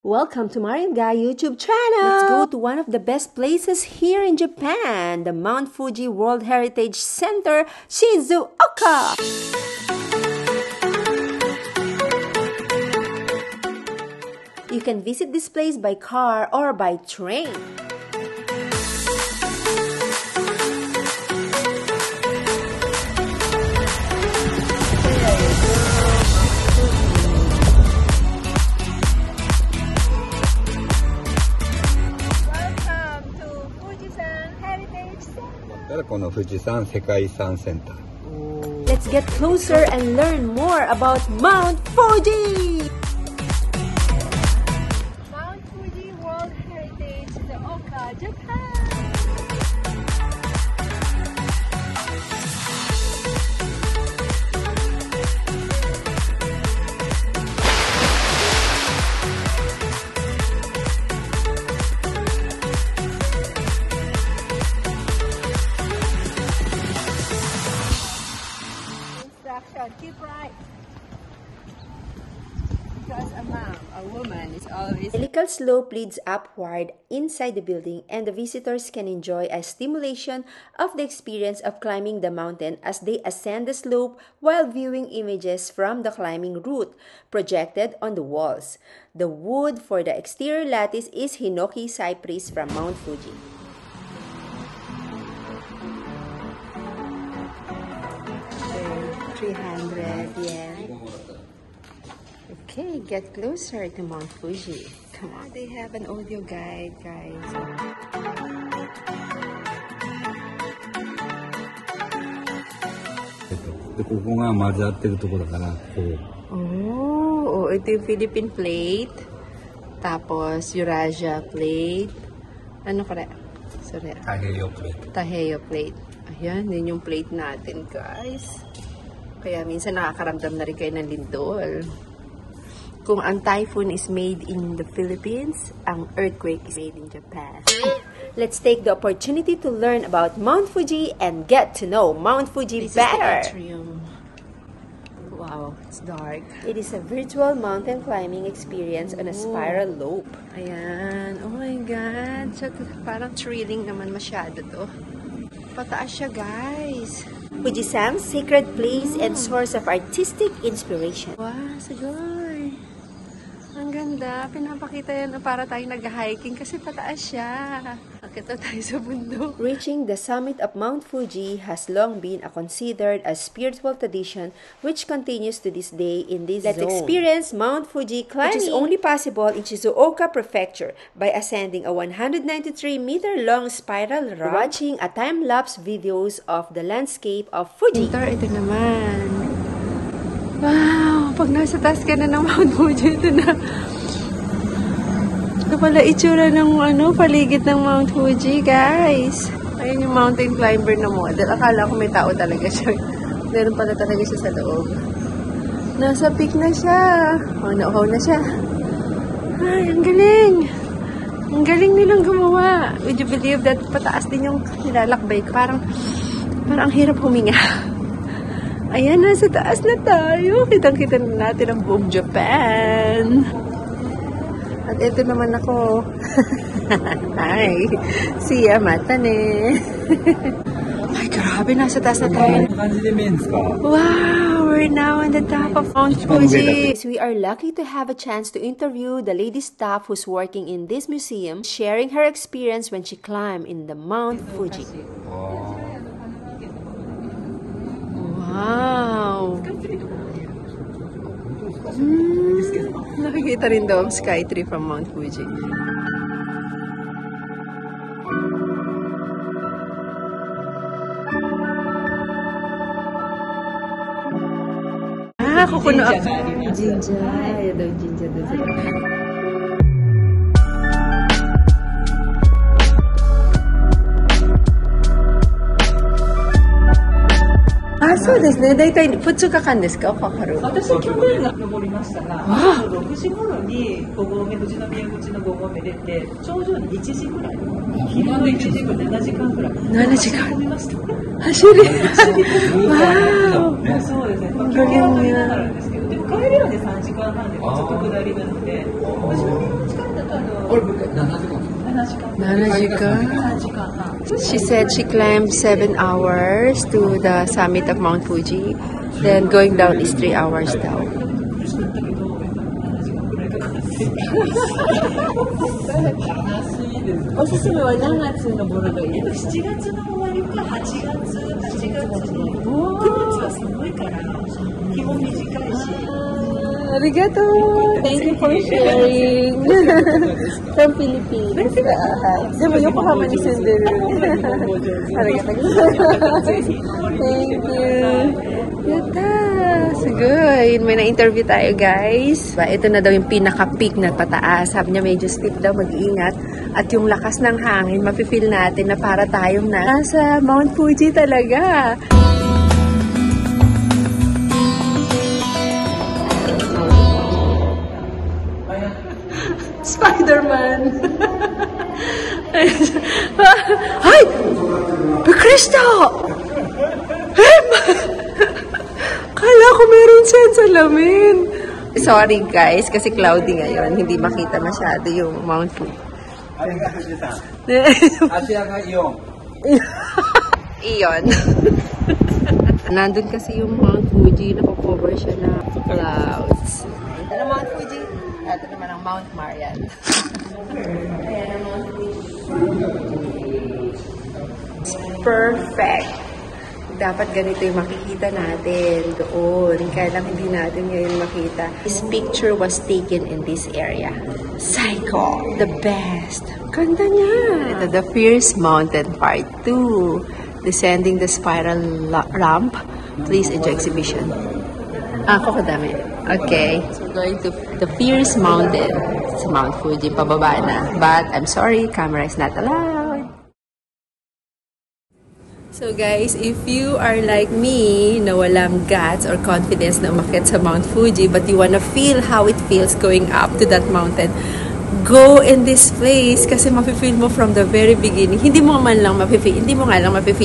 Welcome to Marian Guy YouTube channel! Let's go to one of the best places here in Japan, the Mount Fuji World Heritage Center, Shizuoka! You can visit this place by car or by train. Let's get closer and learn more about Mount Fuji! Mount Fuji World Heritage, Shizuoka, Japan! Keep right. Because a woman is always... A helical slope leads upward inside the building, and the visitors can enjoy a stimulation of the experience of climbing the mountain as they ascend the slope while viewing images from the climbing route projected on the walls. The wood for the exterior lattice is Hinoki cypress from Mount Fuji. Yeah. Okay, get closer to Mount Fuji. Come on. They have an audio guide, guys. Oh, ito yung Philippine plate. Tapos Eurasia plate. Ano kaya? Sorry. Taheyo plate. Ayan, yun yung plate natin, guys. Kaya minsan nakakaramdam na rin kayo ng lindol. Kung ang typhoon is made in the Philippines, ang earthquake is made in Japan. Let's take the opportunity to learn about Mount Fuji and get to know Mount Fuji better. This is the atrium. Wow, it's dark. It is a virtual mountain climbing experience on a spiral lope. Ayan. Oh my God. So, parang thrilling naman masyado to. Pataas siya, guys. Fujisan's sacred place and source of artistic inspiration. Wow, siguro. Ang ganda. Pinapakita yan para tayo nag-hiking kasi pataas siya. Akita tayo sa bundok. Reaching the summit of Mount Fuji has long been considered a spiritual tradition which continues to this day in this zone. Let's experience Mount Fuji climbing, which is only possible in Shizuoka Prefecture by ascending a 193-meter-long spiral ramp, watching a time-lapse videos of the landscape of Fuji. Ito naman. Wow! Pag nasa taas ka na ng Mount Fuji, ito na. Ito pala itsura ng paligid ng Mount Fuji, guys. Ayun yung mountain climber na model. Akala ko may tao talaga siya. Meron pala talaga siya sa loob. Nasa peak na siya. Oh, nauhaw na siya. Ay, ang galing! Ang galing nilang gumawa. Would you believe that pataas din yung nilalakbay ko? Parang ang hirap huminga. Ayan, nasa taas na tayo. Kitang-kita na natin ang buong Japan. At ito naman ako. Hi. Siya, mata ne. Ay, grabe. Nasa taas na tayo. Wow, we're now on the top of Mount Fuji. We are lucky to have a chance to interview the lady staff who's working in this museum, sharing her experience when she climbed in the Mount Fuji. Wow! Nakikita rin daw ang sky tree from Mount Fuji. Kukuno ako. Jinja. Ayan daw, jinja daw sila.そうですね。だいたい2日間ですか？かかる。私去年登りましたが、6時頃に5合目、富士宮口の5合目出て、頂上に1時ぐらい、昼の1時ぐらい、7時間ぐらい。7時間。飛びました。走り。わー。そうですね。距離は取りながらですけど、でも帰りはね3時間半でちょっと下りなので、富士宮口 She said she climbed 7 hours to the summit of Mount Fuji. Then going down is 3 hours daw. Osusume wa何月に登るがいいですか？ 7月の終わりか8月、8月に9月は寒いから気も短いし。Arigato! Thank you for sharing! From Philippines. De mo Yokohama ni Sunderu. Arigato. Thank you! Yata! So good! May na-interview tayo, guys. Ito na daw yung pinaka-peak na pataas. Sabi niya medyo steep daw, mag-iingat. At yung lakas ng hangin, mapifeel natin na para tayong nasa Mount Fuji talaga. Spider-Man! Ay! Kristo! Kala ko meron siya sa lamin. Sorry guys, kasi cloudy ngayon. Hindi makita masyado yung Mount Fuji. Iyon. Nandun kasi yung Mount Fuji. Nakakover siya na clouds. Ano Mount Fuji? Ito naman ang Mount Marian. Ayan ang Mount Fuji. Perfect. Dapat ganito yung makikita natin doon. Kaya lang hindi natin ngayon makita. This picture was taken in this area. Psycho! The best! Ganda niya! Ito, the Fierce Mountain Part 2. Descending the spiral ramp. Please enjoy exhibition. Kokodame. Okay. So we're going to the Fierce Mountain. It's Mount Fuji, pababa na. But I'm sorry, camera is not allowed. So guys, if you are like me, na walang guts or confidence na umakyat sa Mount Fuji, but you wanna feel how it feels going up to that mountain, go in this place kasi mafe-feel mo from the very beginning. Hindi mo nga lang mafe-feel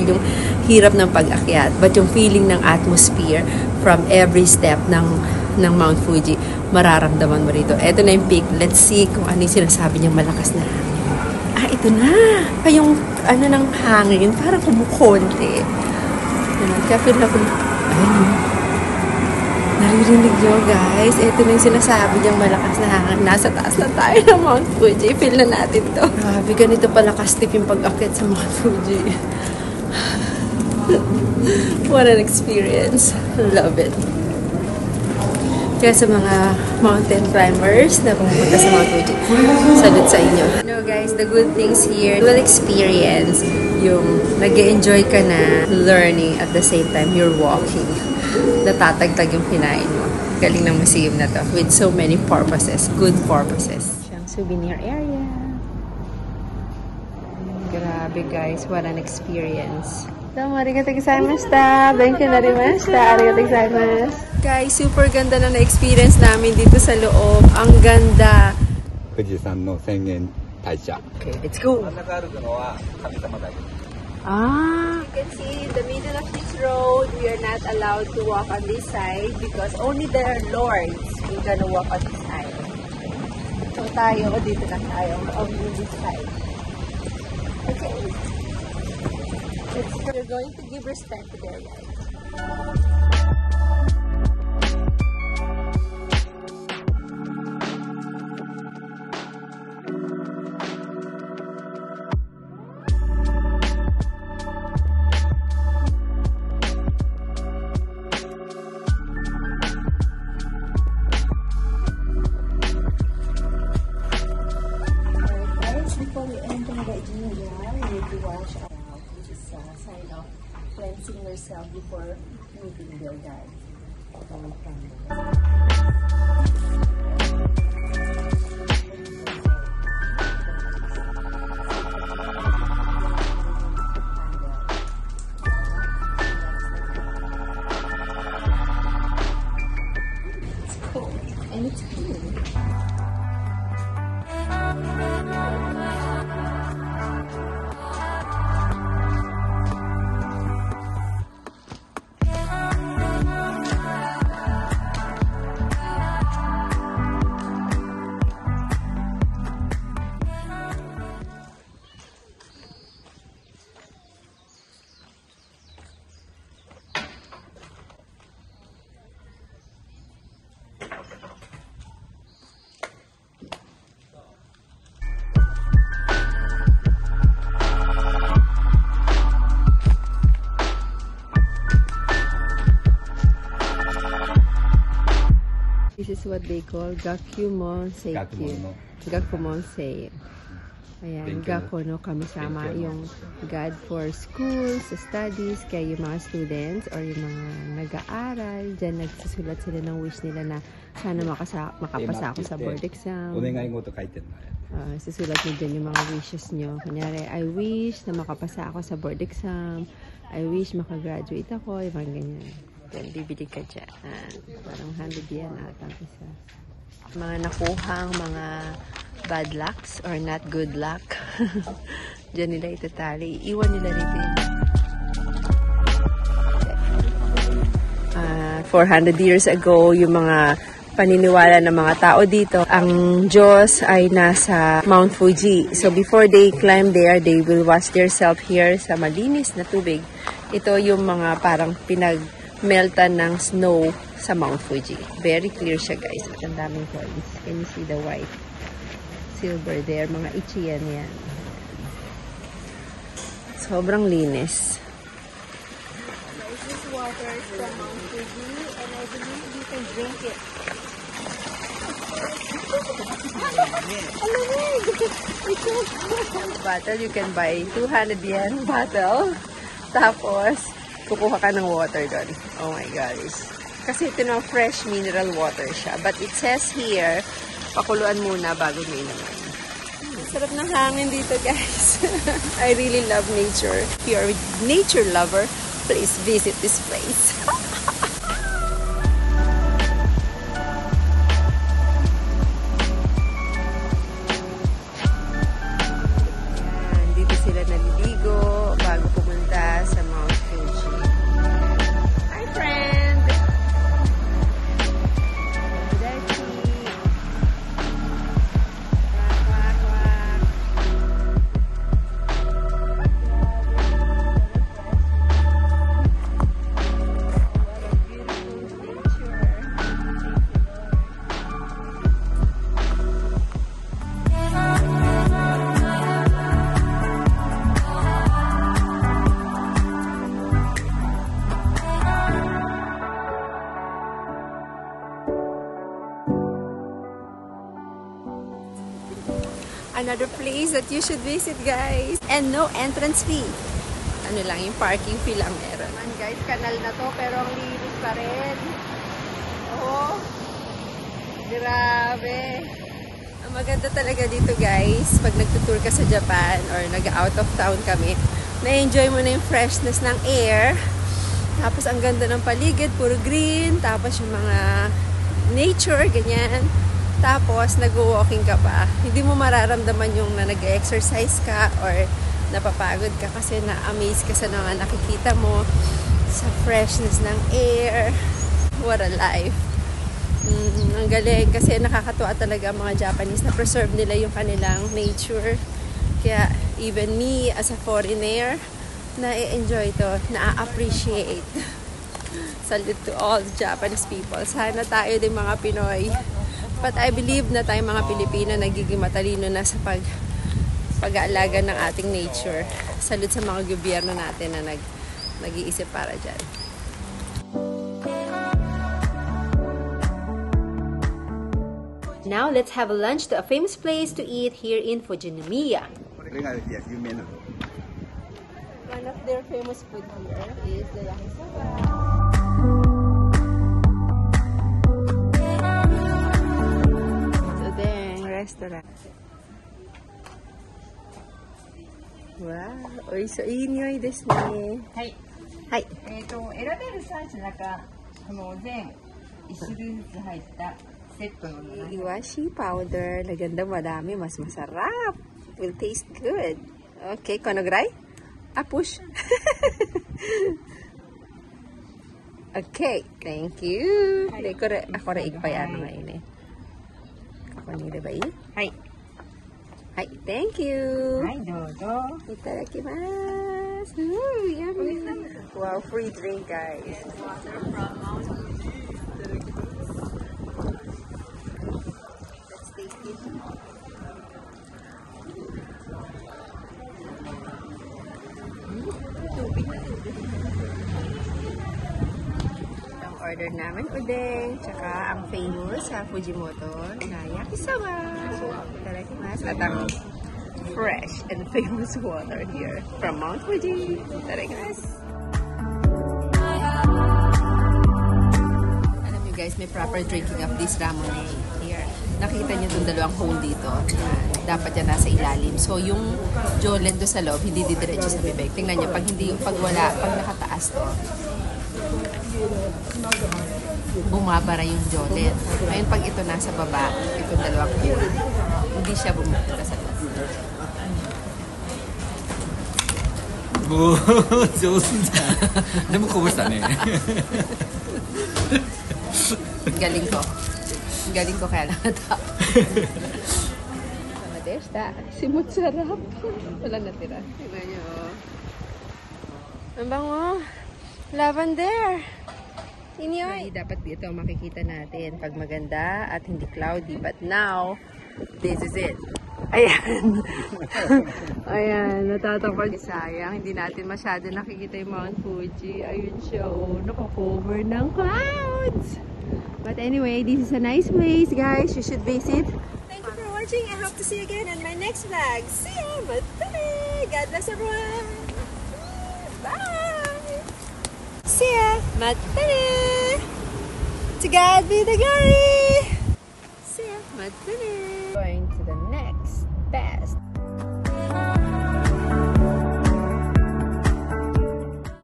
yung hirap ng pag-akyat, but yung feeling ng atmosphere from every step ng Mount Fuji, mararamdaman mo rito. Eto na yung peak. Let's see kung ano yung sinasabi niyang malakas na hangin. Ito na. Yung ano ng hangin, parang kumukonti. Kaya feel na ayun. Naririnig nyo, guys. Ito na yung sinasabi niyang malakas na hangin. Nasa taas na tayo ng Mount Fuji. Feel na natin to. Grabe, ganito pala ka-steep yung pag-akit sa Mount Fuji. What an experience. Love it. Kaya sa mga mountain climbers na pumunta sa Mount Fuji, salute sa inyo. No guys, the good things here, you will experience yung nag-enjoy ka na learning at the same time you're walking. Natatagtag yung kinain mo. Galing ng museum na to with so many purposes, good purposes. Siyang souvenir area. Grabe guys, what an experience. Domo, arigatou gozaimashita. Thank you narimashita. Arigatou gozaimasu. Guys, super ganda na na-experience namin dito sa loob. Ang ganda. Fujisan no Sengen Taisha. Okay, let's go. You can see the middle of this road. We are not allowed to walk on this side because only the lords will gonna walk on this side. So tayo, dito lang tayo on this side. Okay. We're going to give respect to their life. Before we enter the area, we need to wash our mouth, which is a sign of cleansing yourself before meeting your God. It's cold and it's clean. what they call Gakumon Seikyu. Gakumon no. Gakumon Sei. Ayan, Gako no kami-sama yung God for schools, studies, kaya yung mga students or yung mga nag-aaral, dyan nagsusulat sila ng wish nila na sana makapasa ako sa board exam. Susulat nyo dyan yung mga wishes nyo. Kunyari, I wish na makapasa ako sa board exam. I wish makagraduate ako. Yung mga ganyan. Then, bibili ka dyan. Parang 100 yen ata isa. Mga nakuhang mga bad lucks or not good luck. Diyan nila itatali. Iwan nila rito. 400 years ago, yung mga paniniwala ng mga tao dito, ang Diyos ay nasa Mount Fuji. So before they climb there, they will wash themselves here sa malinis na tubig. Ito yung mga parang pinagmeltan ng snow sa Mount Fuji. Very clear siya, guys. At ang daming coins. Can you see the white? Silver there. Mga ichiyan yan. Sobrang linis. This water is from Mount Fuji, and I believe you can drink it. Bottle, you can buy 200 yen bottle. Tapos, kukuha ka ng water doon. Oh my gosh. Kasi ito na fresh mineral water siya. But it says here, pakuluan muna bago mo inumin. Sarap ng hangin dito, guys. I really love nature. If you're a nature lover, please visit this place. Dito sila naliligo bago pumunta sa Mount Fuji. Hi, friend! Another place that you should visit, guys. And no entrance fee. Ano lang, yung parking fee lang meron. Man, guys, kanal na to, pero ang linis pa rin. Oh, grabe. Ang maganda talaga dito, guys, pag nagtutour ka sa Japan or nag-out of town kami, na-enjoy mo na yung freshness ng air. Tapos, ang ganda ng paligid, puro green. Tapos, yung mga nature, ganyan. Tapos, nag-walking ka pa. Hindi mo mararamdaman yung na nag-exercise ka or napapagod ka kasi na-amaze ka sa mga nakikita mo sa freshness ng air. What a life. Ang galing kasi nakakatuwa talaga ang mga Japanese na preserve nila yung kanilang nature. Kaya even me as a foreigner, na-enjoy to, na-appreciate. Salute to all Japanese people. Sana tayo din mga Pinoy. But I believe na tayong mga Pilipino nagiging matalino na sa pag-aalaga ng ating nature. Salute sa mga gobyerno natin na nag-iisip para dyan. Now, let's have a lunch to a famous place to eat here in Fujinomiya. One of their famous food here is the yakisoba. Restaurant. Wow, おいしそう。いい匂いですね。はい。はい。選べる3種の中、全1種類ずつ入ったセットのもの。 Iwashi powder. Naganda madami. Mas masarap. Will taste good. Okay, konograi? Push. Okay, thank you. Ako ra ikpayan nga ini. Hi. Hi, thank you. はい、どうぞ。いただきます。Yummy. Wow, free drink, guys. Let's taste it. Ang order namin udeng, tsaka ang famous sa Fujimoto na yakisoba. Itadakimasu. At ang fresh and famous water here from Mount Fuji. Itadakimasu. Alam niyo guys, may proper drinking of this ramen here. Nakita niyo itong dalawang hole dito. Dapat yan nasa ilalim. So, yung jolen do sa loob, hindi didiretso sa bibig. Tingnan niyo, pag nakataas to, bumabara yung jolen. Ngayon, pag ito nasa baba, itong dalawang hole, hindi siya bumupunta sa loob. おー、上手だ。でもこぼしたね。 Galing ko. Galing ko kaya nakatap. Madesta. Simot sarap. Walang natira. Tingnan nyo. Ang bango. Lavender. Inyoy. Dapat dito makikita natin pag maganda at hindi cloudy. But now, this is it. Ayan. Ayan. Natatakot. Sayang. Hindi natin masyado nakikita yung Mount Fuji. Ayun siya. Oh, nakakover ng clouds. But anyway, this is a nice place, guys. You should visit. Thank you for watching. I hope to see you again on my next vlog. See ya! Matane! God bless everyone! Bye! See ya! Matane! To God be the glory! See ya! Matane! Going to